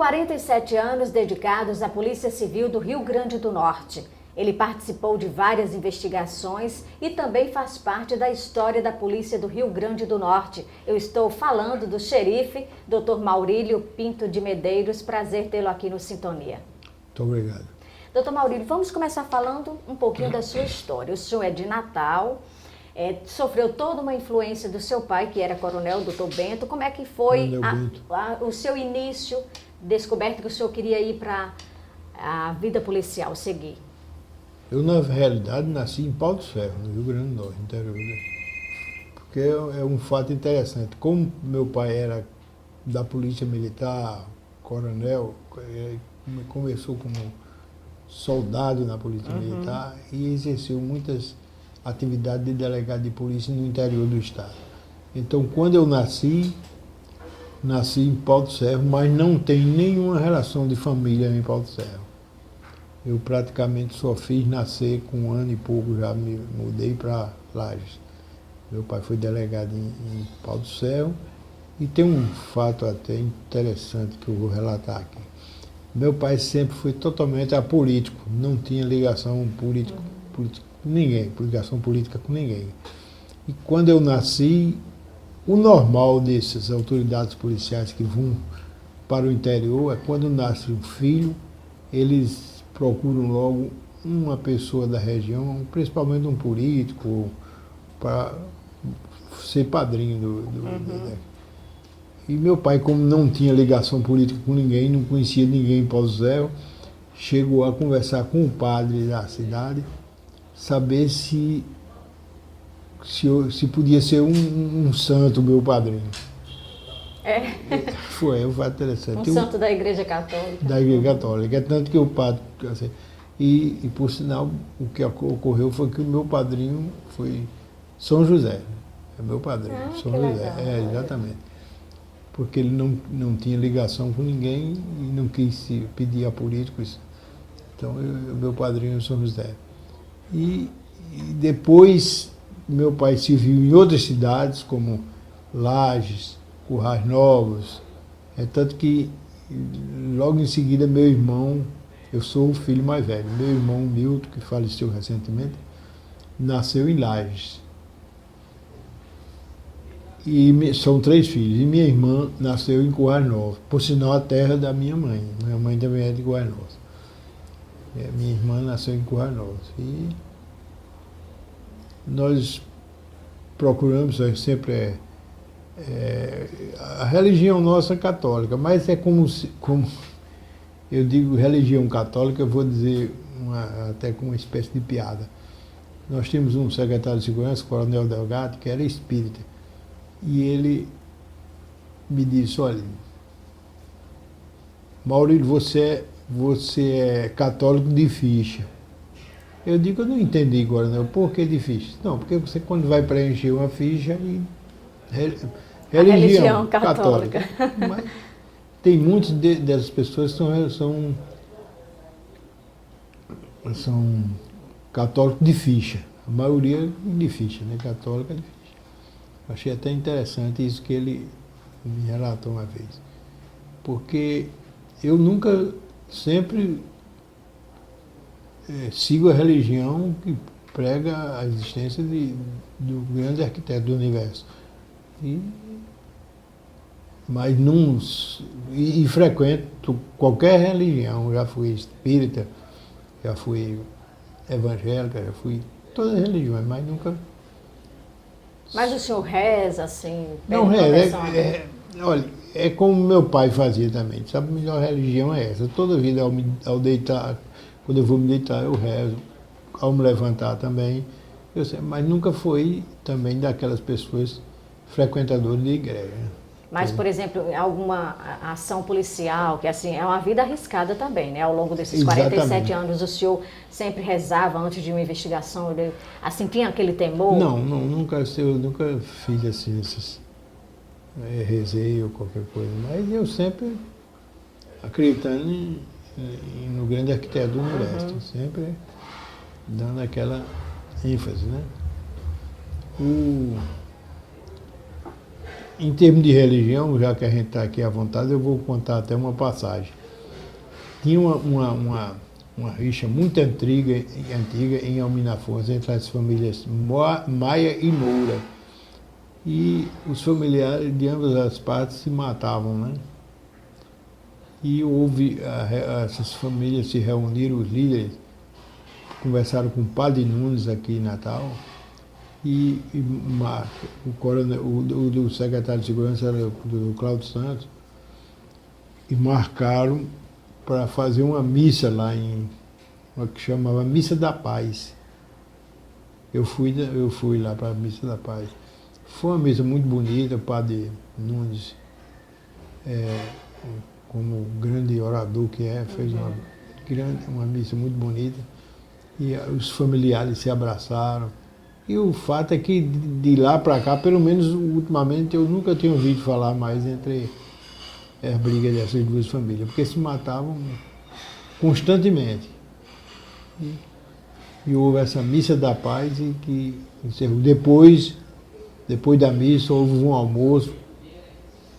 47 anos dedicados à Polícia Civil do Rio Grande do Norte. Ele participou de várias investigações e também faz parte da história da Polícia do Rio Grande do Norte. Eu estou falando do xerife, Dr. Maurílio Pinto de Medeiros. Prazer tê-lo aqui no Sintonia. Muito obrigado. Dr. Maurílio, vamos começar falando um pouquinho da sua história. O senhor é de Natal, sofreu toda uma influência do seu pai, que era coronel, Dr. Bento. Como é que foi o seu início, descoberto que o senhor queria ir para a vida policial, seguir? Eu, na realidade, nasci em Pau dos Ferros, no Rio Grande do Norte, interior. Porque é um fato interessante. Como meu pai era da Polícia Militar, coronel, começou como soldado na Polícia Militar e exerceu muitas atividades de delegado de polícia no interior do estado. Então, quando eu nasci em Pau dos Ferros, mas não tenho nenhuma relação de família em Pau dos Ferros. Eu praticamente só fiz nascer com 1 ano e pouco, já me mudei para Lages. Meu pai foi delegado em Pau dos Ferros. E tem um fato até interessante que eu vou relatar aqui. Meu pai sempre foi totalmente apolítico, não tinha ligação política com ninguém, ligação política com ninguém. E quando eu nasci, o normal dessas autoridades policiais que vão para o interior é quando nasce um filho, eles procuram logo uma pessoa da região, principalmente um político, para ser padrinho E meu pai, como não tinha ligação política com ninguém, não conhecia ninguém em Pau dos Ferros, chegou a conversar com o padre da cidade, saber se podia ser um santo, meu padrinho. Foi um fato interessante. Um santo da Igreja Católica. Da Igreja Católica. É tanto que o padre... Assim, e por sinal, o que ocorreu foi que o meu padrinho foi São José. É meu padrinho, São José. Legal. Exatamente. Porque ele não tinha ligação com ninguém e não quis se pedir a políticos. Então, meu padrinho é São José. E depois, meu pai se viu em outras cidades, como Lages, Currais Novos. É tanto que, logo em seguida, meu irmão, eu sou o filho mais velho, meu irmão Milton, que faleceu recentemente, nasceu em Lages. E são 3 filhos. E minha irmã nasceu em Currais Novos, por sinal a terra da minha mãe. Minha mãe também é de Currais Novos. Minha irmã nasceu em Currais Novos. E nós procuramos sempre a religião nossa é católica, mas é como eu digo religião católica, eu vou dizer até com uma espécie de piada. Nós tínhamos um secretário de segurança, Coronel Delgado, que era espírita. E ele me disse, olha, Maurílio, você é católico de ficha. Eu digo, eu não entendi agora, não. Por que de ficha? Não, porque você quando vai preencher uma ficha, religião católica. Mas tem muitas dessas pessoas que são católicos de ficha. A maioria de ficha, né? Católica de ficha. Achei até interessante isso que ele me relatou uma vez. Porque eu sempre sigo a religião que prega a existência do grande arquiteto do universo. Mas e frequento qualquer religião. Já fui espírita, já fui evangélica, já fui todas as religiões, mas nunca... Mas o senhor reza, assim? Não reza, olha, é como meu pai fazia também, sabe? A melhor religião é essa. Toda vida ao deitar, quando eu vou me deitar, eu rezo. Ao me levantar também, eu sei, mas nunca foi também daquelas pessoas frequentadoras de igreja. Mas, por exemplo, alguma ação policial, que assim, é uma vida arriscada também, né? Ao longo desses 47 anos, o senhor sempre rezava antes de uma investigação? Assim, tinha aquele temor? Não, eu nunca fiz assim, rezei ou qualquer coisa, mas eu sempre acreditando no grande arquiteto do universo, sempre dando aquela ênfase, né? Em termos de religião, já que a gente está aqui à vontade, eu vou contar até uma passagem. Tinha uma rixa muito antiga em Alminafoz entre as famílias Maia e Moura. E os familiares de ambas as partes se matavam, né? E essas famílias se reuniram, os líderes, conversaram com o Padre Nunes aqui em Natal, o secretário de Segurança era do Cláudio Santos, e marcaram para fazer uma missa lá uma que chamava Missa da Paz. Eu fui lá para a Missa da Paz. Foi uma missa muito bonita, o Padre Nunes, como grande orador que fez uma missa muito bonita, e os familiares se abraçaram. E o fato é que de lá para cá, pelo menos ultimamente, eu nunca tinha ouvido falar mais entre as brigas dessas duas famílias, porque se matavam constantemente. E houve essa missa da paz e que encerrou. Depois da missa houve um almoço,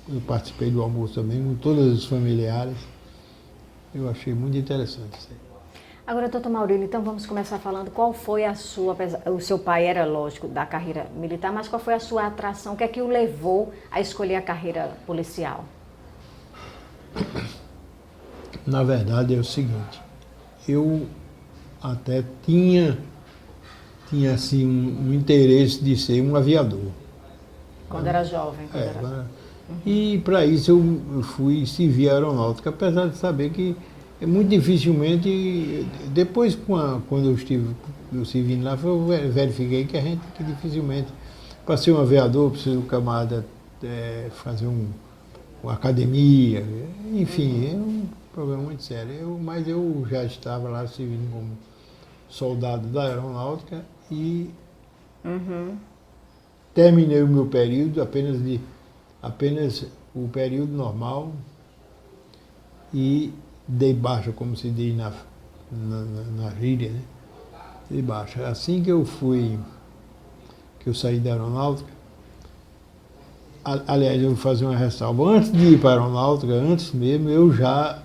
eu participei do almoço também, com todos os familiares. Eu achei muito interessante isso aí. Agora, doutor Maurílio, então vamos começar falando qual foi o seu pai era, lógico, da carreira militar, mas qual foi a sua atração, o que é que o levou a escolher a carreira policial? Na verdade é o seguinte, eu até tinha assim, um interesse de ser um aviador. Quando era jovem? E para isso eu fui servir a aeronáutica, apesar de saber que muito dificilmente, depois quando eu estive lá, eu verifiquei que dificilmente, para ser um aviador, precisa um camarada fazer uma academia, enfim, é um problema muito sério. Mas eu já estava lá servindo como soldado da aeronáutica e terminei o meu período, apenas o período normal, e dei baixa, como se diz na gíria, né? Dei baixa. Assim que eu saí da aeronáutica, aliás, eu vou fazer uma ressalva. Antes de ir para a aeronáutica, antes mesmo, eu já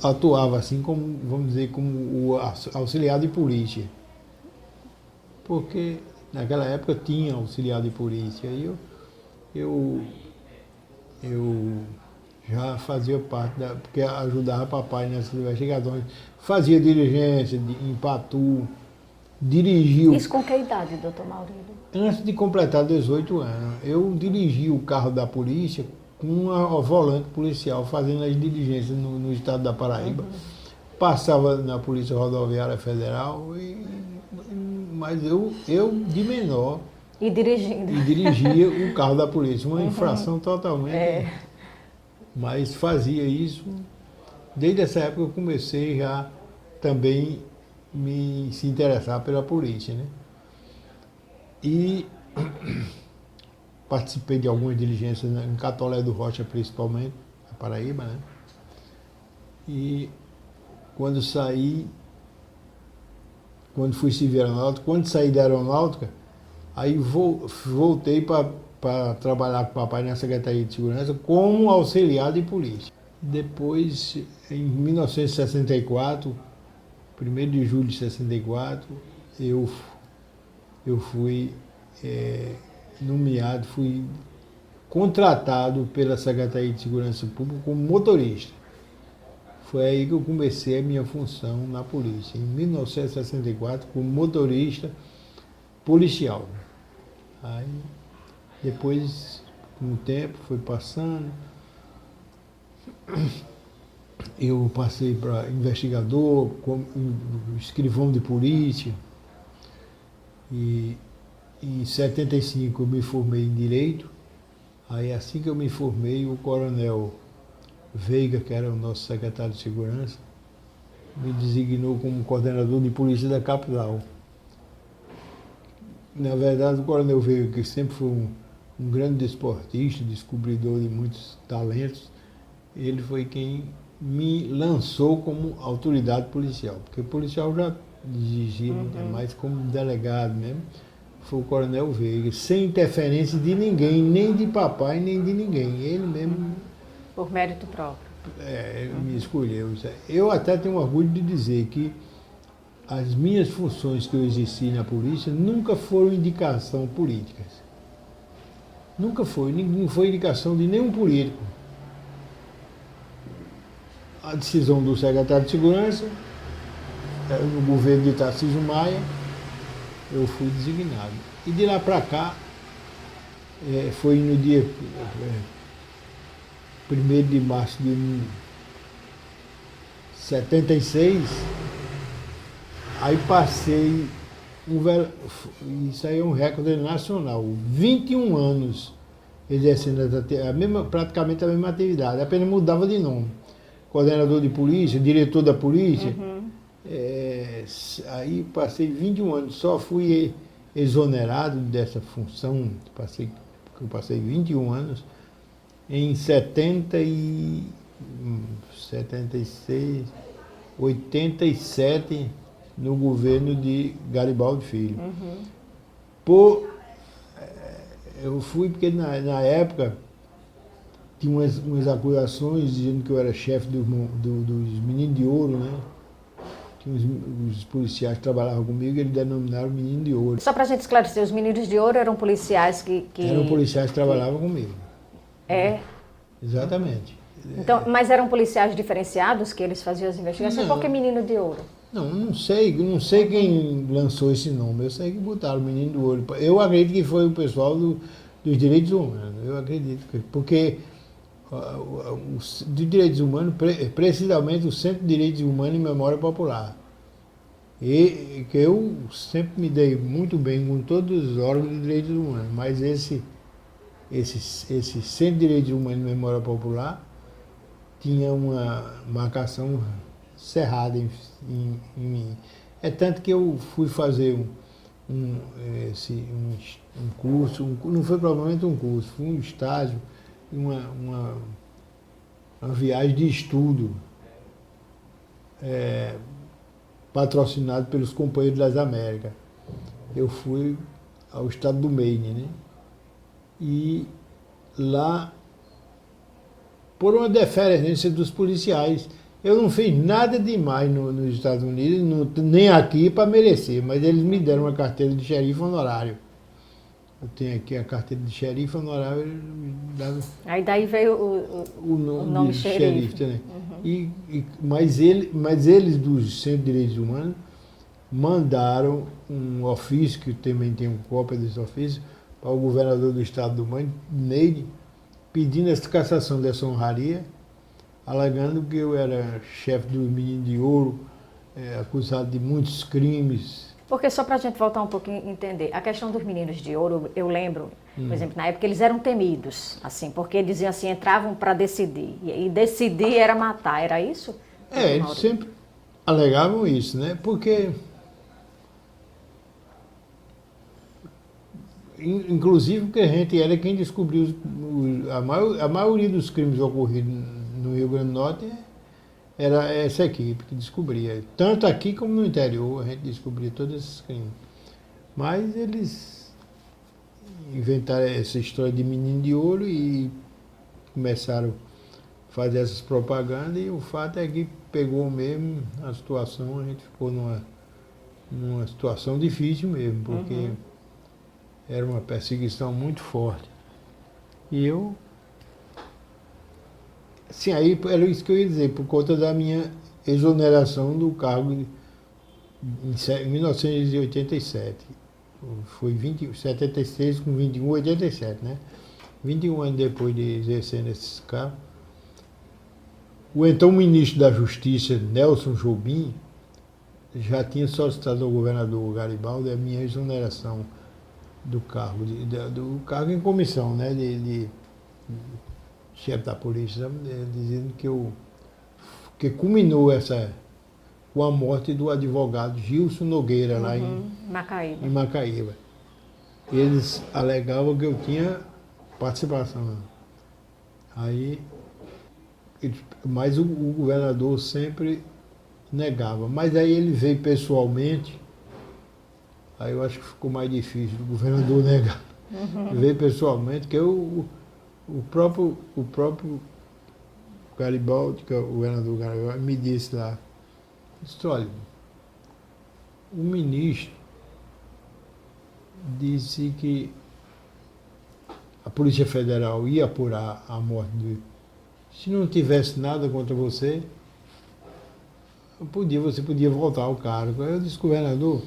atuava assim como, vamos dizer, como o auxiliar de polícia. Porque naquela época tinha auxiliar de polícia. E eu já fazia parte porque ajudava papai nessas investigações. Fazia diligência em Patu, dirigiu. Isso com que idade, doutor Maurílio? Antes de completar 18 anos, eu dirigi o carro da polícia com uma volante policial, fazendo as diligências no estado da Paraíba. Passava na Polícia Rodoviária Federal, mas eu de menor. E dirigindo. E dirigia o carro da polícia, uma infração totalmente. Mas fazia isso. Desde essa época eu comecei já também se interessar pela polícia, né? E participei de algumas diligências em Catolé do Rocha, principalmente, na Paraíba, né? E quando fui servir aeronáutica, quando saí da aeronáutica, aí voltei para trabalhar com o papai na Secretaria de Segurança como auxiliar de polícia. Depois, em 1964, 1º de julho de 64, eu fui nomeado, fui contratado pela Secretaria de Segurança Pública como motorista. Foi aí que eu comecei a minha função na polícia, em 1964, como motorista policial. Aí, depois, com o tempo, foi passando, eu passei para investigador, escrivão de polícia, e em 75 eu me formei em Direito. Aí assim que eu me formei, o coronel Veiga, que era o nosso secretário de Segurança, me designou como coordenador de polícia da capital. Na verdade, o coronel Veiga, que sempre foi um grande desportista, descobridor de muitos talentos, ele foi quem me lançou como autoridade policial, porque o policial já exigia mais como delegado mesmo. foi o Coronel Veiga, sem interferência de ninguém, nem de papai, nem de ninguém. Ele mesmo Por mérito próprio. me escolheu. Eu até tenho orgulho de dizer que as minhas funções que eu exerci na polícia nunca foram indicação políticas. Nunca foi, não foi indicação de nenhum político. A decisão do secretário de Segurança, no governo de Tarcísio Maia, eu fui designado. E de lá para cá, foi no dia 1º de março de 76, aí passei, isso aí é um recorde nacional, 21 anos exercendo praticamente a mesma atividade, apenas mudava de nome. Coordenador de polícia, diretor da polícia. Aí passei 21 anos, só fui exonerado dessa função, eu passei 21 anos, em 76, 87, no governo de Garibaldi Filho. Eu fui porque na época tinha umas acusações dizendo que eu era chefe dos Meninos de Ouro, né? Os policiais que trabalhavam comigo, eles denominaram Menino de Ouro. Só para a gente esclarecer, os Meninos de Ouro eram policiais que... Eram policiais que trabalhavam comigo. Exatamente. Então, mas eram policiais diferenciados que eles faziam as investigações? Por que Menino de Ouro? Não sei quem lançou esse nome, eu sei que botaram Menino de Ouro. Eu acredito que foi o pessoal dos direitos humanos, eu acredito, porque de direitos humanos, precisamente o Centro de Direitos Humanos e Memória Popular. E que eu sempre me dei muito bem com todos os órgãos de direitos humanos, mas esse Centro de Direitos Humanos e Memória Popular tinha uma marcação cerrada em mim. É tanto que eu fui fazer um curso, não foi provavelmente um curso, foi um estágio, uma viagem de estudo patrocinado pelos Companheiros das Américas. Eu fui ao estado do Maine, né? E lá, por uma deferência dos policiais, eu não fiz nada demais nos Estados Unidos, nem aqui para merecer, mas eles me deram uma carteira de xerife honorário. Eu tenho aqui a carteira de xerife honorário. Aí daí veio o nome de xerife. Né? Mas eles dos Centros de Direitos Humanos mandaram um ofício, que eu também tenho cópia desse ofício, para o governador do estado do Maine, Neide, pedindo a cassação dessa honraria, alegando que eu era chefe dos Meninos de Ouro, acusado de muitos crimes. Porque só para a gente voltar um pouquinho e entender, a questão dos Meninos de Ouro, eu lembro, por exemplo, na época eles eram temidos, assim, porque eles diziam assim, entravam para decidir, e decidir era matar, era isso? Eles sempre alegavam isso, né? Porque, inclusive, porque a gente era quem descobriu a maioria dos crimes ocorridos no Rio Grande do Norte era essa equipe que descobria. Tanto aqui como no interior, a gente descobria todos esses crimes. Mas eles inventaram essa história de Menino de Ouro e começaram a fazer essas propagandas, e o fato é que pegou mesmo a situação, a gente ficou numa situação difícil mesmo, porque era uma perseguição muito forte. E eu... Sim, aí era isso que eu ia dizer, por conta da minha exoneração do cargo em 1987. Foi 76 com 21, 87, né? 21 anos depois de exercer nesses cargos. O então ministro da Justiça, Nelson Jobim, já tinha solicitado ao governador Garibaldi a minha exoneração do cargo, do cargo em comissão, né? De chefe da polícia, dizendo que culminou com a morte do advogado Gilson Nogueira, lá em Macaíba. Eles alegavam que eu tinha participação. Aí, mas o governador sempre negava. Mas aí ele veio pessoalmente Aí eu acho que ficou mais difícil do governador negar. Ver pessoalmente, que o próprio Garibaldi, que é o governador Garibaldi, me disse lá, disse, olha, o ministro disse que a Polícia Federal ia apurar a morte dele. Se não tivesse nada contra você, você podia voltar ao cargo. Aí eu disse, governador,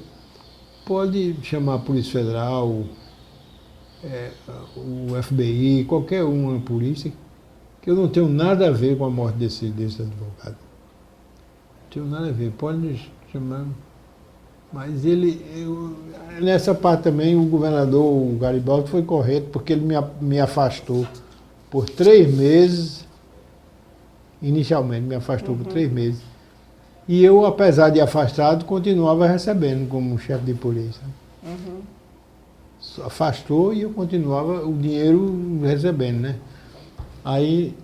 pode chamar a Polícia Federal, o FBI, qualquer uma polícia, que eu não tenho nada a ver com a morte desse advogado. Não tenho nada a ver, pode chamar. Mas nessa parte também, o governador, o Garibaldi, foi correto, porque ele me afastou por 3 meses, inicialmente me afastou por 3 meses. E eu, apesar de afastado, continuava recebendo como chefe de polícia. Afastou e eu continuava o dinheiro recebendo, né? Aí,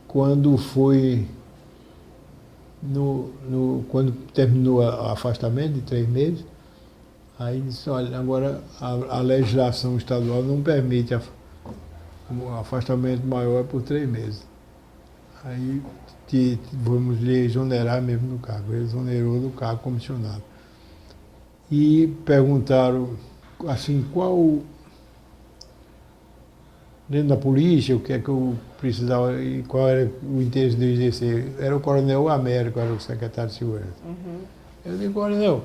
quando foi, quando terminou o afastamento de 3 meses, aí disse, olha, agora a legislação estadual não permite o afastamento maior por 3 meses. Aí vamos lhe exonerar mesmo do cargo. Ele exonerou do cargo comissionado. E perguntaram, assim, dentro da polícia, o que é que eu precisava e qual era o interesse de eu exercer. Era o Coronel Américo, era o secretário de segurança. Eu disse, Coronel,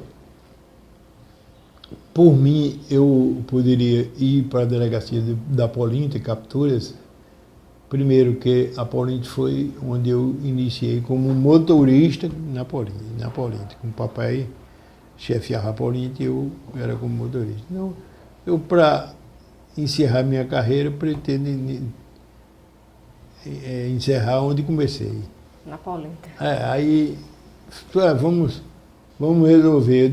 por mim, eu poderia ir para a delegacia da Polinta, capturas. Primeiro que a Polinta foi onde eu iniciei como motorista na Polinta. Com o papai chefiava a Polinta e eu era como motorista. Então, eu, para encerrar minha carreira, pretendo encerrar onde comecei. Na Polinta. Aí, vamos resolver.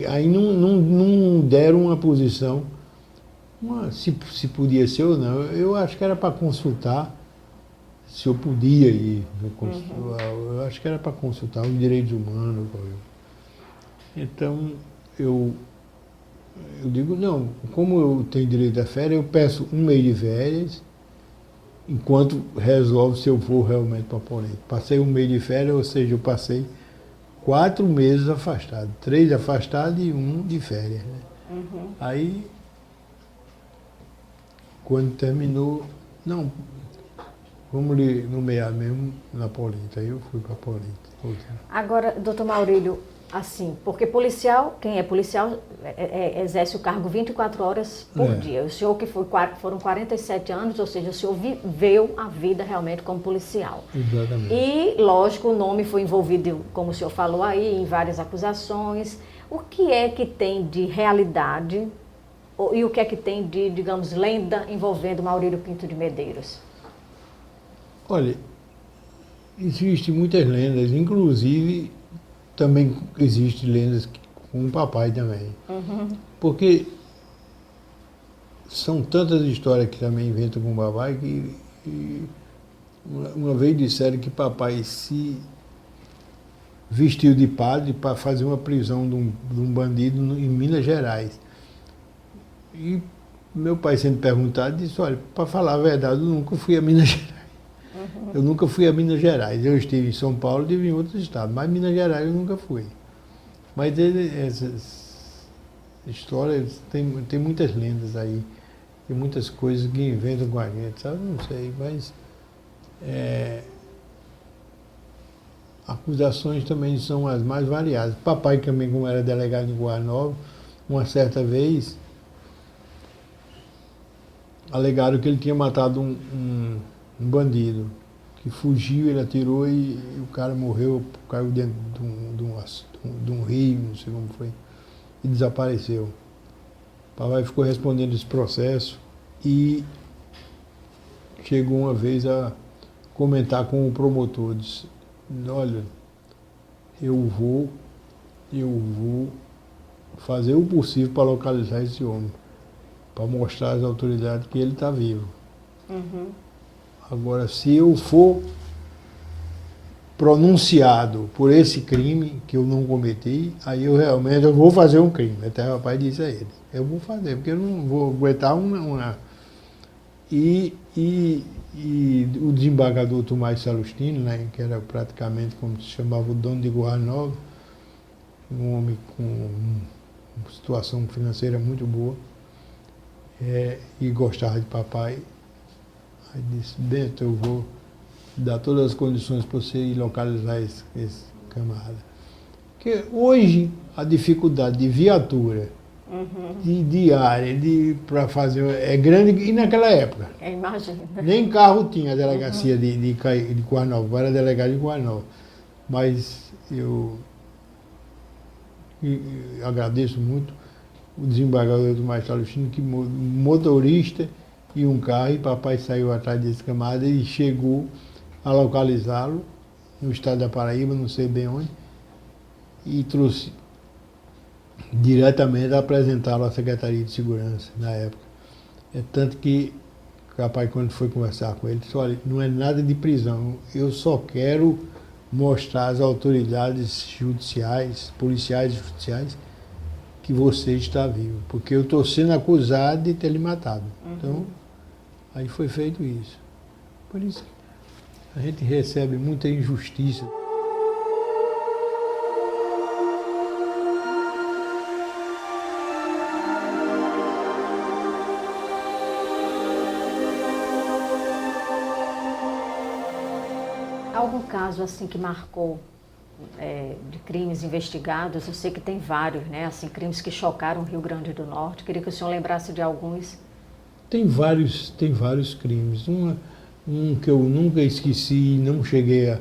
Aí não deram uma posição, se podia ser ou não. Eu acho que era para consultar se eu podia ir. Eu acho que era para consultar os direitos humanos. Então, eu digo, não, como eu tenho direito a férias, eu peço 1 mês de férias, enquanto resolve se eu vou realmente para a Polinta. Passei 1 mês de férias, ou seja, eu passei 4 meses afastado. 3 afastados e 1 de férias. Né? Aí, quando terminou, não, vamos lhe nomear mesmo na Polinta. Aí eu fui para a Polinta. Agora, doutor Maurílio, assim, porque policial, quem é policial, exerce o cargo 24 horas por dia. O senhor que foram 47 anos, ou seja, o senhor viveu a vida realmente como policial. Exatamente. E, lógico, o nome foi envolvido, como o senhor falou aí, em várias acusações. O que é que tem de realidade e o que é que tem de, digamos, lenda envolvendo Maurílio Pinto de Medeiros? Olha, existem muitas lendas, inclusive também existem lendas com o papai também. Porque são tantas histórias que também inventam com o papai que uma vez disseram que papai se vestiu de padre para fazer uma prisão de um bandido em Minas Gerais. E meu pai, sendo perguntado, disse, olha, para falar a verdade, eu nunca fui a Minas Gerais. Eu nunca fui a Minas Gerais. Eu estive em São Paulo e estive em outros estados, mas Minas Gerais eu nunca fui. Mas essas histórias, tem muitas lendas aí, tem muitas coisas que inventam com a gente, sabe? Não sei, mas acusações também são as mais variadas. Papai também, como era delegado em Guaraná, uma certa vez, alegaram que ele tinha matado um bandido, que fugiu, ele atirou e o cara morreu, caiu dentro de um rio, não sei como foi, e desapareceu. O papai ficou respondendo esse processo e chegou uma vez a comentar com o promotor, disse, olha, eu vou fazer o possível para localizar esse homem, para mostrar às autoridades que ele está vivo. Agora, se eu for pronunciado por esse crime que eu não cometi, aí eu vou fazer um crime. Até o rapaz disse a ele, eu vou fazer, porque eu não vou aguentar uma... E o desembargador Tomás Salustino, né, que era praticamente como se chamava o dono de Goiás Nova, um homem com uma situação financeira muito boa, e gostava de papai, aí disse, Bento, eu vou dar todas as condições para você ir localizar esse camarada. Porque hoje a dificuldade de viatura, de área, para fazer, é grande, e naquela época. Eu imagino. Nem carro tinha a delegacia de Guarnova, eu era delegado de Guarnova. Mas eu agradeço muito o desembargador do Tomás Salustino, que motorista e um carro, e papai saiu atrás desse camarada e chegou a localizá-lo no estado da Paraíba, não sei bem onde, e trouxe diretamente a apresentá-lo à Secretaria de Segurança na época. É tanto que o rapaz, quando foi conversar com ele, disse, olha, não é nada de prisão, eu só quero mostrar às autoridades judiciais, policiais e judiciais, que você está vivo, porque eu estou sendo acusado de ter lhe matado. Então, aí foi feito isso. Por isso a gente recebe muita injustiça. Algum caso assim que marcou de crimes investigados? Eu sei que tem vários, né? Assim, crimes que chocaram o Rio Grande do Norte. Queria que o senhor lembrasse de alguns. Tem vários crimes. Um que eu nunca esqueci e não cheguei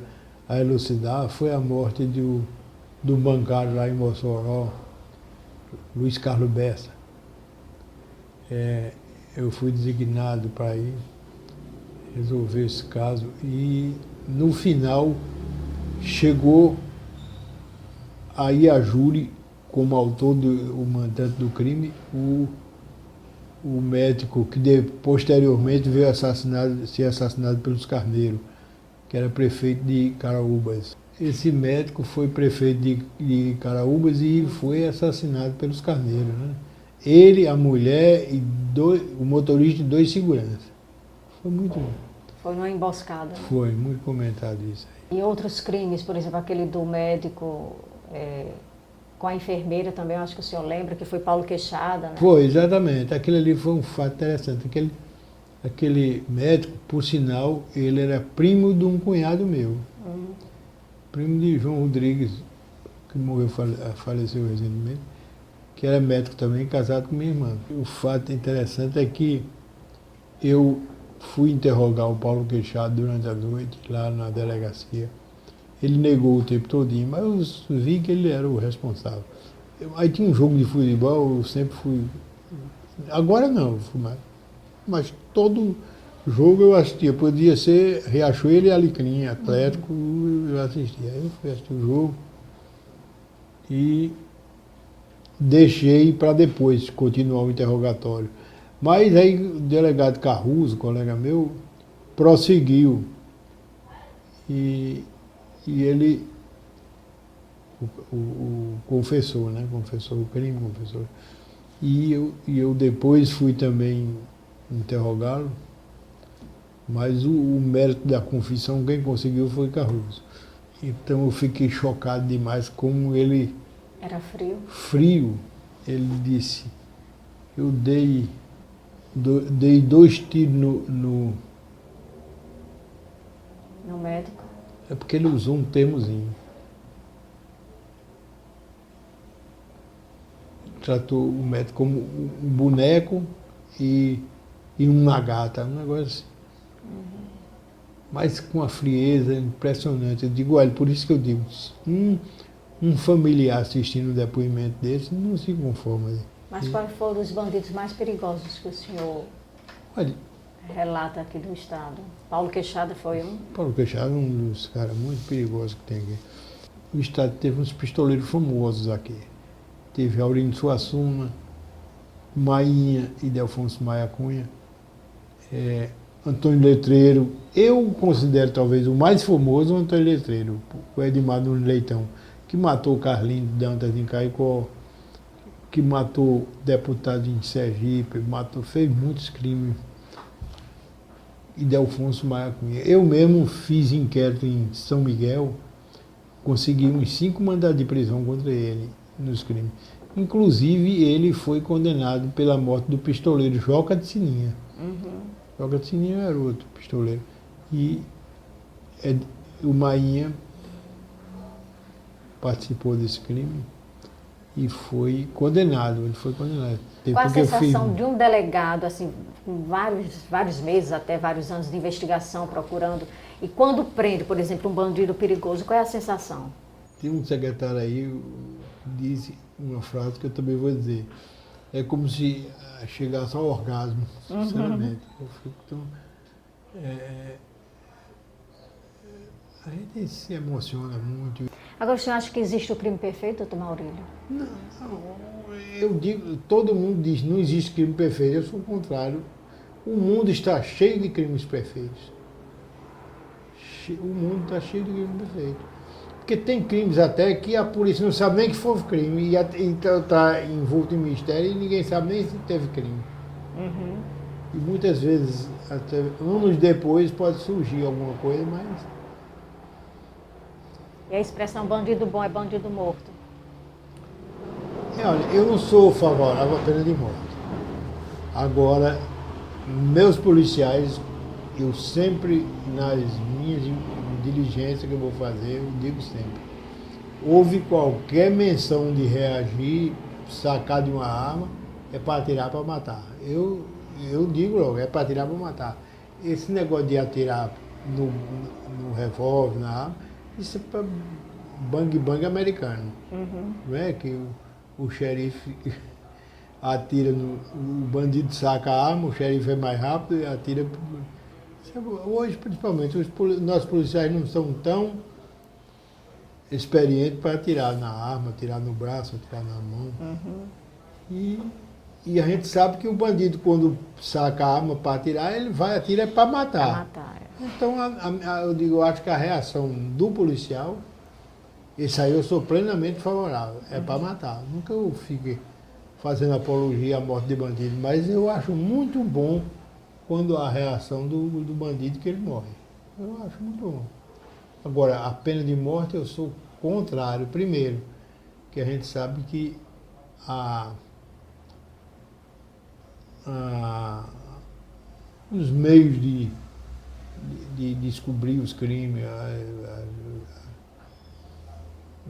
a elucidar foi a morte do bancário lá em Mossoró, Luiz Carlos Bessa. Eu fui designado para ir resolver esse caso e, no final, chegou aí a júri, como autor o mandante do crime, o médico que posteriormente veio ser assassinado pelos Carneiro, que era prefeito de Caraúbas. Esse médico foi prefeito de Caraúbas e foi assassinado pelos Carneiro, né? Ele, a mulher e o motorista e 2 seguranças. Foi muito... Foi numa emboscada. Né? Foi, muito comentado isso aí. E outros crimes, por exemplo, aquele do médico com a enfermeira também, eu acho que o senhor lembra, que foi Paulo Queixada, né? Foi, exatamente. Aquele ali foi um fato interessante. Aquele médico, por sinal, ele era primo de um cunhado meu. Primo de João Rodrigues, que morreu, faleceu recentemente, que era médico também, casado com minha irmã. O fato interessante é que eu fui interrogar o Paulo Queixada durante a noite, lá na delegacia. Ele negou o tempo todinho, mas eu vi que ele era o responsável. Aí tinha um jogo de futebol, eu sempre fui... Agora não, mas todo jogo eu assistia. Podia ser Riachuelo e Alecrim, Atlético, eu assistia. Aí eu fui assistir o jogo e deixei para depois continuar o interrogatório. Mas aí o delegado Carruso, colega meu, prosseguiu. E ele, o confessor, né? Confessou o crime, confessou. E eu depois fui também interrogá-lo, mas o mérito da confissão quem conseguiu foi Carruso. Então eu fiquei chocado demais como ele... Era frio? Frio. Ele disse, eu dei 2 tiros no médico? É porque ele usou um termozinho. Tratou o médico como um boneco e uma gata, um negócio assim. Mas com uma frieza impressionante. Eu digo, olha, por isso que eu digo, um familiar assistindo um depoimento desse não se conforma. Mas quais foram os bandidos mais perigosos que o senhor relata aqui do estado? Paulo Queixada foi um? Paulo Queixada é um dos caras muito perigosos que tem aqui. O estado teve uns pistoleiros famosos aqui. Teve Aurino Suassuna, Mainha e Delfonso Maia Cunha. Antônio Letreiro, eu considero talvez o mais famoso o Antônio Letreiro, o Edmar Nunes Leitão, que matou o Carlinhos Dantas em Caicó, que matou deputado em Sergipe, fez muitos crimes. E Delfonso Maia Cunha. Eu mesmo fiz inquérito em São Miguel, consegui uns 5 mandados de prisão contra ele nos crimes. Inclusive, ele foi condenado pela morte do pistoleiro Joca de Sininha. Joca de Sininha era outro pistoleiro. E o Mainha participou desse crime e foi condenado. Ele foi condenado. Qual a sensação de um delegado, assim, com vários meses, até vários anos de investigação, procurando, e quando prende, por exemplo, um bandido perigoso, qual é a sensação? Tem um secretário aí que diz uma frase que eu também vou dizer. É como se chegasse ao orgasmo, sinceramente. Eu fico tão... a gente se emociona muito. Agora, o senhor acha que existe o crime perfeito, doutor Maurílio? Não, eu digo, todo mundo diz, não existe crime perfeito, eu sou o contrário. O mundo está cheio de crimes perfeitos. O mundo está cheio de crimes perfeitos. Porque tem crimes até que a polícia não sabe nem que foi crime e está envolto em mistério e ninguém sabe nem se teve crime. E muitas vezes, até anos depois, pode surgir alguma coisa, mas... E a expressão bandido bom é bandido morto? Olha, eu não sou favorável à pena de morte. Agora, meus policiais, eu sempre, nas minhas diligências que eu vou fazer, eu digo sempre, houve qualquer menção de reagir, sacar de uma arma, é para atirar para matar. Eu digo logo, é para atirar para matar. Esse negócio de atirar no revólver, na arma, isso é para bang-bang americano. Não é que o xerife atira o bandido saca a arma, o xerife é mais rápido e atira. Hoje, principalmente, nossos policiais não são tão experientes para atirar na arma, atirar no braço, atirar na mão. E a gente sabe que o bandido, quando saca a arma para atirar, ele vai atirar para matar. Então, eu acho que a reação do policial, isso aí eu sou plenamente favorável, é para matar. Nunca eu fique fazendo apologia à morte de bandido, mas eu acho muito bom quando a reação do bandido que ele morre. Eu acho muito bom. Agora, a pena de morte eu sou contrário. Primeiro, que a gente sabe que os meios de descobrir os crimes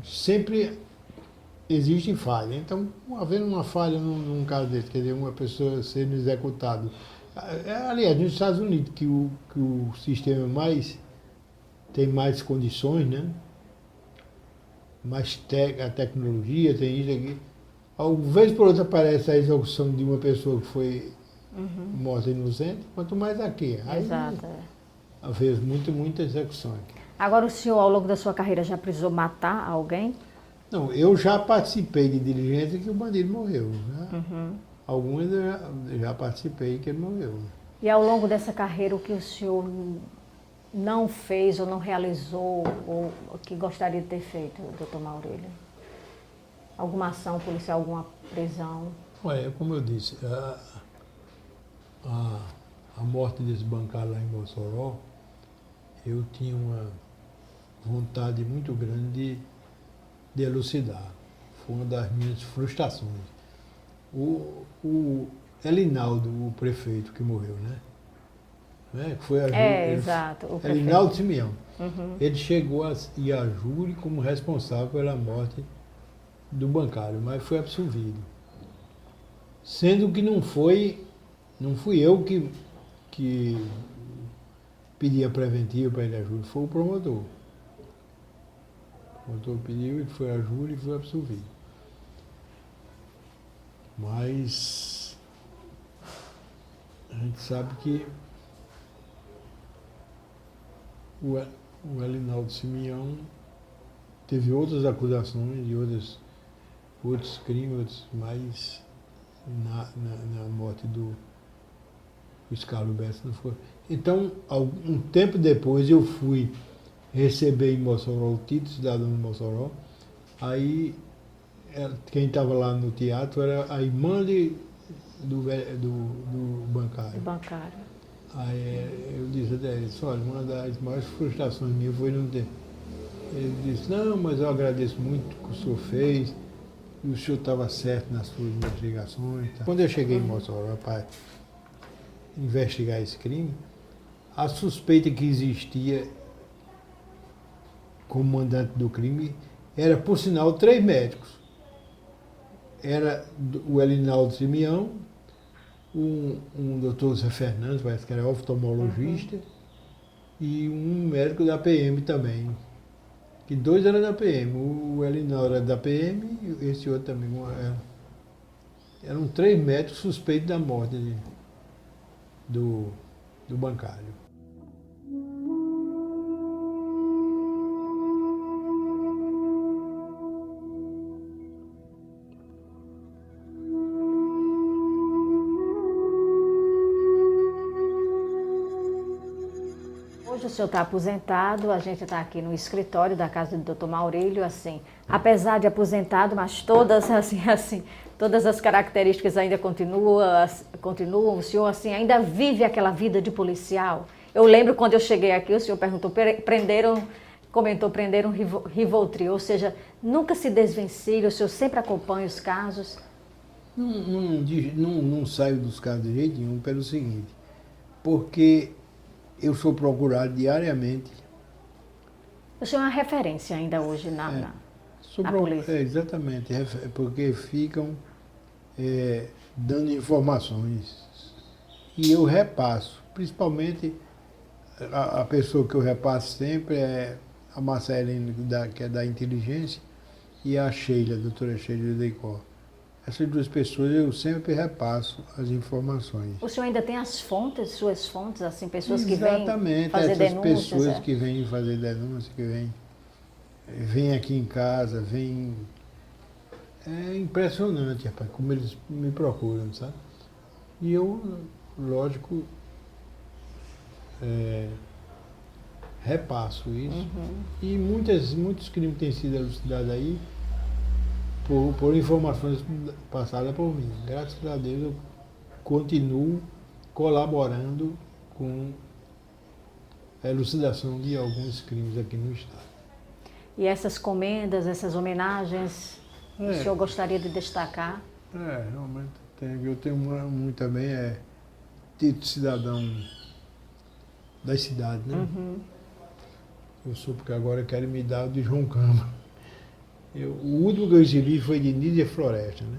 sempre existe falha. Então, havendo uma falha num caso desse, quer dizer, uma pessoa sendo executada. Aliás, nos Estados Unidos, que o sistema tem mais condições, né? A tecnologia, tem isso aqui. Uma vez por outra aparece a execução de uma pessoa que foi morta inocente, quanto mais aqui. Exato. Às vezes, muita execução aqui. Agora, o senhor, ao longo da sua carreira, já precisou matar alguém? Não, eu já participei de diligência que o bandido morreu. Né? Algumas eu já participei que ele morreu. E ao longo dessa carreira, o que o senhor não fez ou não realizou, ou que gostaria de ter feito, doutor Maurílio? Alguma ação policial, alguma prisão? Olha, como eu disse, a morte desse bancário lá em Mossoró, eu tinha uma vontade muito grande de elucidar. Foi uma das minhas frustrações. O Elinaldo, o prefeito que morreu, né? Que foi exato. O Elinaldo Simeão. Ele chegou a ir a júri como responsável pela morte do bancário, mas foi absolvido. Sendo que não fui eu que pedi a preventiva para ele a júri, foi o promotor. O promotor pediu, ele foi a júri e foi absolvido. Mas a gente sabe que o Elinaldo Simeão teve outras acusações de outros crimes, mas na morte O Carlos Bessa não foi. Então, um tempo depois, eu fui receber em Mossoró o título de cidadão de Mossoró. Aí, quem estava lá no teatro era a irmã do bancário. O bancário. Aí eu disse até ele, olha, uma das maiores frustrações minhas foi não ter. Ele disse, não, mas eu agradeço muito o que o senhor fez, e o senhor estava certo nas suas investigações. Tá? Quando eu cheguei em Mossoró para investigar esse crime, a suspeita que existia como mandante do crime era, por sinal, 3 médicos. Era o Elinaldo Simeão, um doutor Zé Fernandes, parece que era oftalmologista, e um médico da PM também. Que 2 eram da PM. O Elinaldo era da PM e esse outro também. Eram 3 médicos suspeitos da morte do bancário. Hoje o senhor está aposentado, a gente está aqui no escritório da casa do Dr. Maurílio, assim, apesar de aposentado, mas todas todas as características ainda continuam, o senhor assim ainda vive aquela vida de policial. Eu lembro quando eu cheguei aqui, o senhor perguntou, prenderam Rivotril, ou seja, nunca se desvencilha, o senhor sempre acompanha os casos? Não saio dos casos de jeito nenhum pelo seguinte, porque eu sou procurado diariamente. O senhor é uma referência ainda hoje na polícia? Exatamente, porque ficam dando informações. E eu repasso, principalmente a pessoa que eu repasso sempre é a Marcelina, que é da inteligência, e a Sheila, a doutora Sheila Deicó. Essas 2 pessoas eu sempre repasso as informações. O senhor ainda tem as fontes, suas fontes, assim, pessoas que Exatamente, vêm fazer denúncias? Exatamente, essas pessoas que vêm fazer denúncias, que vêm aqui em casa, vêm... É impressionante, rapaz, como eles me procuram, sabe? E eu, lógico, repasso isso. E muitos crimes têm sido elucidados aí por informações passadas por mim. Graças a Deus eu continuo colaborando com a elucidação de alguns crimes aqui no estado. E essas comendas, essas homenagens, o senhor gostaria de destacar? Realmente tenho. Eu tenho muito também, título de cidadão das cidades, né? Eu sou, porque agora querem me dar o de João Câmara. O último que eu recebi foi de Nídia Floresta, né?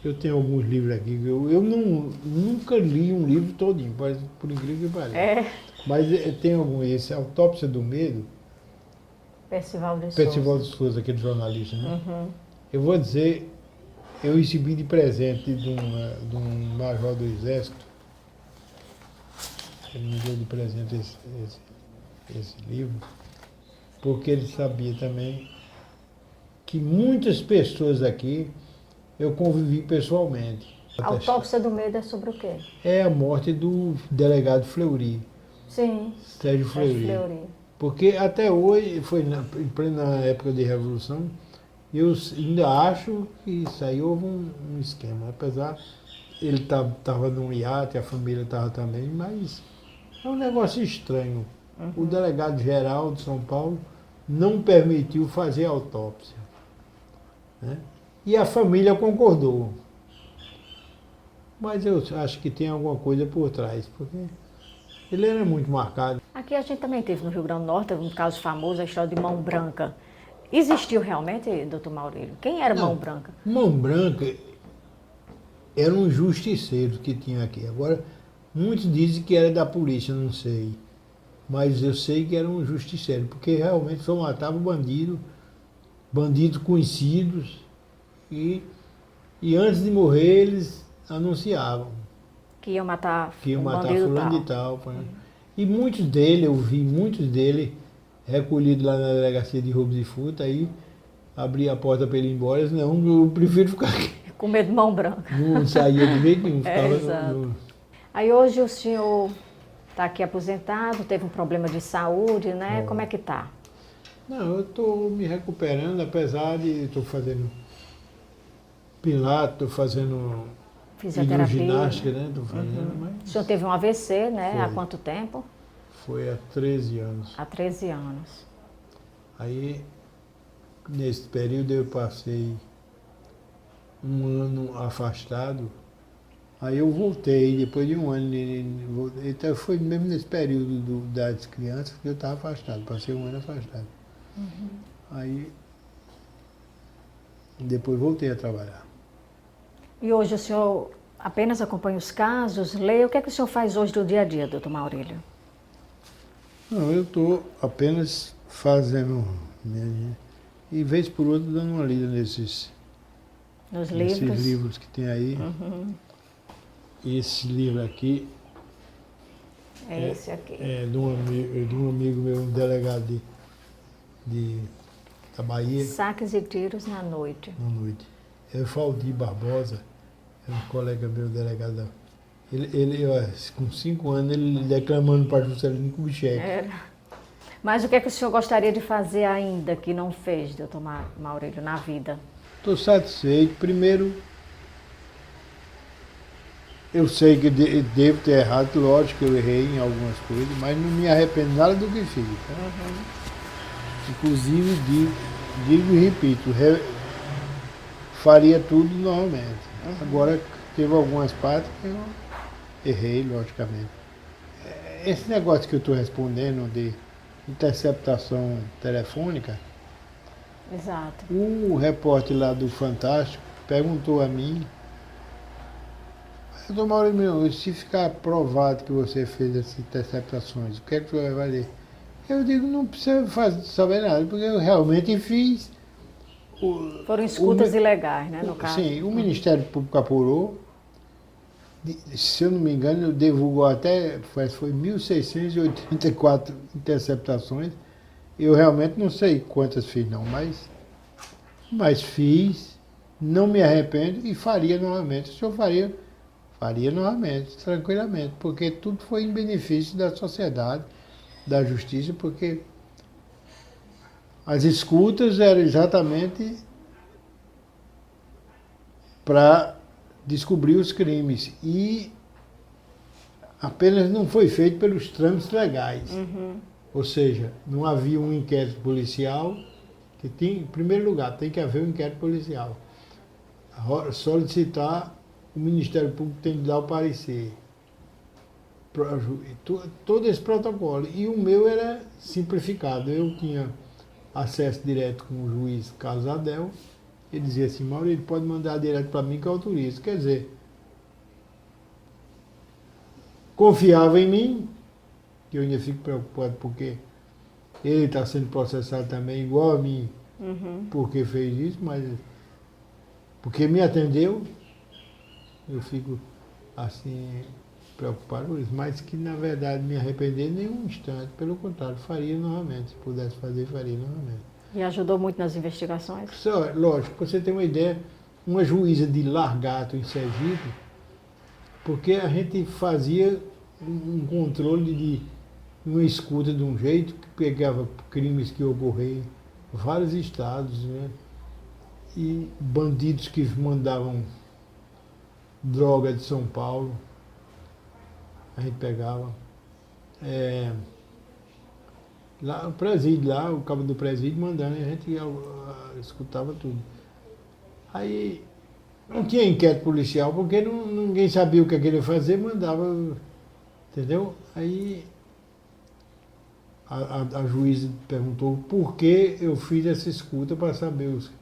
Eu tenho alguns livros aqui, eu nunca li um livro todinho, por incrível que pareça. Mas tem algum, esse Autópsia do Medo, Percival de Souza, aquele jornalista, né? Eu vou dizer, eu recebi de presente de um major do Exército, ele me deu de presente esse livro, porque ele sabia também que muitas pessoas aqui eu convivi pessoalmente. A Autópsia do Medo é sobre o quê? É a morte do delegado Fleury. Sim. Sérgio Fleury. Porque até hoje, foi em plena época de Revolução, eu ainda acho que isso aí houve um esquema. Apesar, ele estava num iate, a família estava também, mas é um negócio estranho. O delegado-geral de São Paulo não permitiu fazer autópsia, né? E a família concordou. Mas eu acho que tem alguma coisa por trás, porque ele era muito marcado. Aqui a gente também teve no Rio Grande do Norte um caso famoso, a história de Mão Branca. Existiu realmente, doutor Maurílio? Quem era Mão Branca? Mão Branca era um justiceiro que tinha aqui. Agora, muitos dizem que era da polícia, não sei. Mas eu sei que era um justiceiro, porque realmente só matava bandidos conhecidos, e antes de morrer eles anunciavam que iam matar fulano de tal. E muitos dele, eu vi muitos dele recolhidos lá na delegacia de roubos e furto, aí abri a porta para ele ir embora, eu disse, não, eu prefiro ficar aqui. Com medo de Mão Branca. Não saía de jeito nenhum, ficava no... Aí hoje o senhor está aqui aposentado, teve um problema de saúde, né? Bom. Como é que tá? Não, eu estou me recuperando, apesar de estou fazendo pilates, estou fazendo Fisioterapia. hidroginástica, né? Estou fazendo, O mas senhor teve um AVC, né? Foi. Há quanto tempo? foi há 13 anos. Há 13 anos. Aí, nesse período, eu passei um ano afastado. Aí eu voltei, depois de um ano, então foi mesmo nesse período das crianças que eu estava afastado, passei um ano afastado. Aí, depois voltei a trabalhar. E hoje o senhor apenas acompanha os casos, lê. O que é que o senhor faz hoje do dia a dia, doutor Maurílio? Não, eu estou apenas fazendo, e vez por outra dando uma lida nesses livros que tem aí. E esse livro aqui É esse aqui. é de um amigo meu, um delegado da Bahia, Saques e tiros na noite. na noite. É o Valdir Barbosa, é um colega meu, delegado da... Ele ó, com 5 anos, ele declamando para Juscelino Kubitschek. Era. Mas o que é que o senhor gostaria de fazer ainda que não fez, doutor Maurílio, na vida? Estou satisfeito. Primeiro, eu sei que devo ter errado, lógico que eu errei em algumas coisas, mas não me arrependo nada do que fiz. Tá? Inclusive, digo e repito, faria tudo normalmente. Agora, teve algumas partes que eu errei, logicamente. Esse negócio que eu estou respondendo de interceptação telefônica, Exato. o repórter lá do Fantástico perguntou a mim: doutor Maurílio, se ficar provado que você fez essas interceptações, o que é que você vai fazer? Eu digo, não precisa saber nada, porque eu realmente fiz. Foram escutas ilegais, né, no caso? Sim, o Ministério Público apurou, se eu não me engano, divulgou até, foi 1.684 interceptações. Eu realmente não sei quantas fiz não, mas fiz, não me arrependo e faria novamente. Se eu faria novamente, tranquilamente, porque tudo foi em benefício da sociedade, da justiça, porque as escutas eram exatamente para descobrir os crimes e apenas não foi feito pelos trâmites legais. Ou seja, não havia um inquérito policial, que tem, em primeiro lugar, tem que haver um inquérito policial. Solicitar, o Ministério Público tem que dar o parecer. Todo esse protocolo. E o meu era simplificado. Eu tinha acesso direto com o juiz Carlos Adel. Ele dizia assim: Maurílio, pode mandar direto para mim que eu autorizo. Quer dizer, confiava em mim, que eu ainda fico preocupado porque ele está sendo processado também, igual a mim, porque fez isso, mas porque me atendeu, eu fico assim preocupado com isso, mas que na verdade me arrepender em nenhum instante, pelo contrário, faria novamente, se pudesse fazer, faria novamente. E ajudou muito nas investigações? Só, lógico, para você ter uma ideia, uma juíza de Largato, em Sergipe, porque a gente fazia um controle de uma escuta de um jeito que pegava crimes que ocorriam em vários estados, né? E bandidos que mandavam droga de São Paulo, a gente pegava. Lá, o presídio, lá, o cabo do presídio mandando, e a gente escutava tudo. Aí não tinha inquérito policial, porque ninguém sabia o que ele ia fazer, mandava, entendeu? Aí a juíza perguntou por que eu fiz essa escuta para saber os...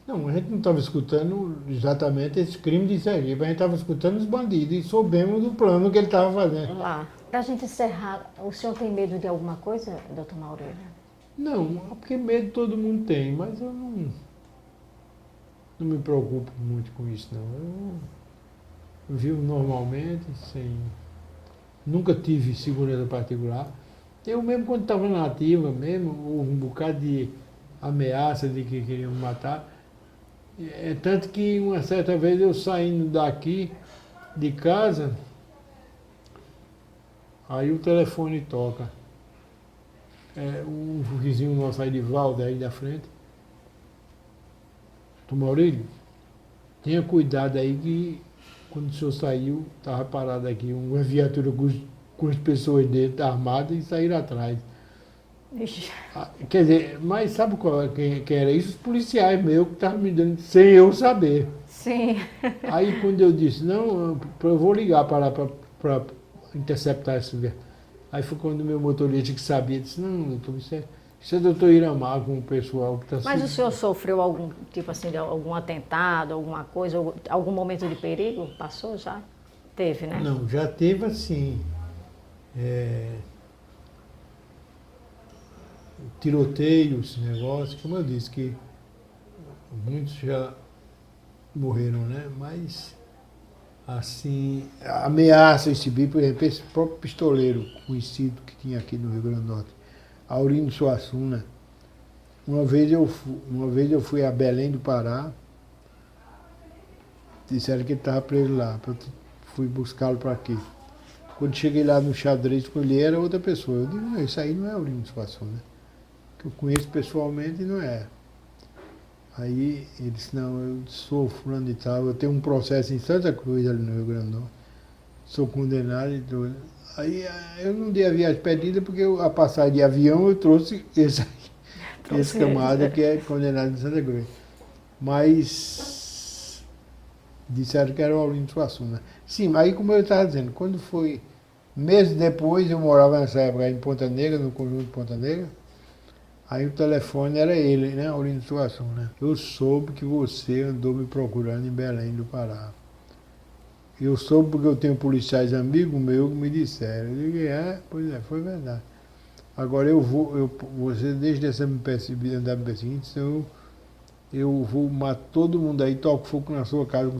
Não, a gente não estava escutando exatamente esse crime de Sergipe, a gente estava escutando os bandidos e soubemos do plano que ele estava fazendo. Lá. Para a gente encerrar, o senhor tem medo de alguma coisa, doutor Maurílio? Não, porque medo todo mundo tem, mas eu não me preocupo muito com isso, não. Eu vivo normalmente, nunca tive segurança particular. Eu mesmo quando estava na ativa, mesmo, houve um bocado de ameaça de que queriam me matar. Tanto que uma certa vez eu saindo daqui de casa, Aí o telefone toca. Um vizinho nosso aí de Valde, aí da frente. Tom Maurílio, tenha cuidado aí que quando o senhor saiu, estava parado aqui uma viatura com as pessoas dentro, armadas, e saíram atrás. Ixi. Quer dizer, mas sabe quem era isso? Os policiais meus que estavam me dando, sem eu saber. Sim. Aí quando eu disse, não, eu vou ligar para interceptar esse lugar. Aí foi quando o meu motorista que sabia, disse, não, doutor, isso é doutor Iramar com o pessoal que está... Mas o senhor sofreu algum tipo assim, de algum atentado, alguma coisa, algum momento de perigo? Passou já? Teve, né? Não, já teve assim. Tiroteio, esse negócio, como eu disse, que muitos já morreram, né? Mas, assim, ameaça esse bicho, por exemplo, esse próprio pistoleiro conhecido que tinha aqui no Rio Grande do Norte, Aurino Suassuna. Uma vez eu fui a Belém do Pará, disseram que ele estava preso lá, fui buscá-lo para aqui. Quando cheguei lá no xadrez com ele, era outra pessoa. Eu digo, não, isso aí não é Aurino Suassuna, que eu conheço pessoalmente e não é. Aí ele disse, não, eu sou fulano de tal, eu tenho um processo em Santa Cruz, ali no Rio Grande do Norte, sou condenado e tudo. Aí eu não dei a viagem pedida porque a passagem de avião eu trouxe esse camarada que é condenado em Santa Cruz. Mas disseram que era o Aurino Suassuna. Sim, mas aí como eu estava dizendo, quando foi meses depois, eu morava nessa época em Ponta Negra, no conjunto de Ponta Negra, aí o telefone era ele, né, Aurino Suassuna. Eu soube que você andou me procurando em Belém do Pará. Eu soube porque eu tenho policiais amigos meus que me disseram. Eu digo, pois é, foi verdade. Agora você desde essa me perseguir, andar me perseguindo, então eu vou matar todo mundo aí, toco fogo na sua casa.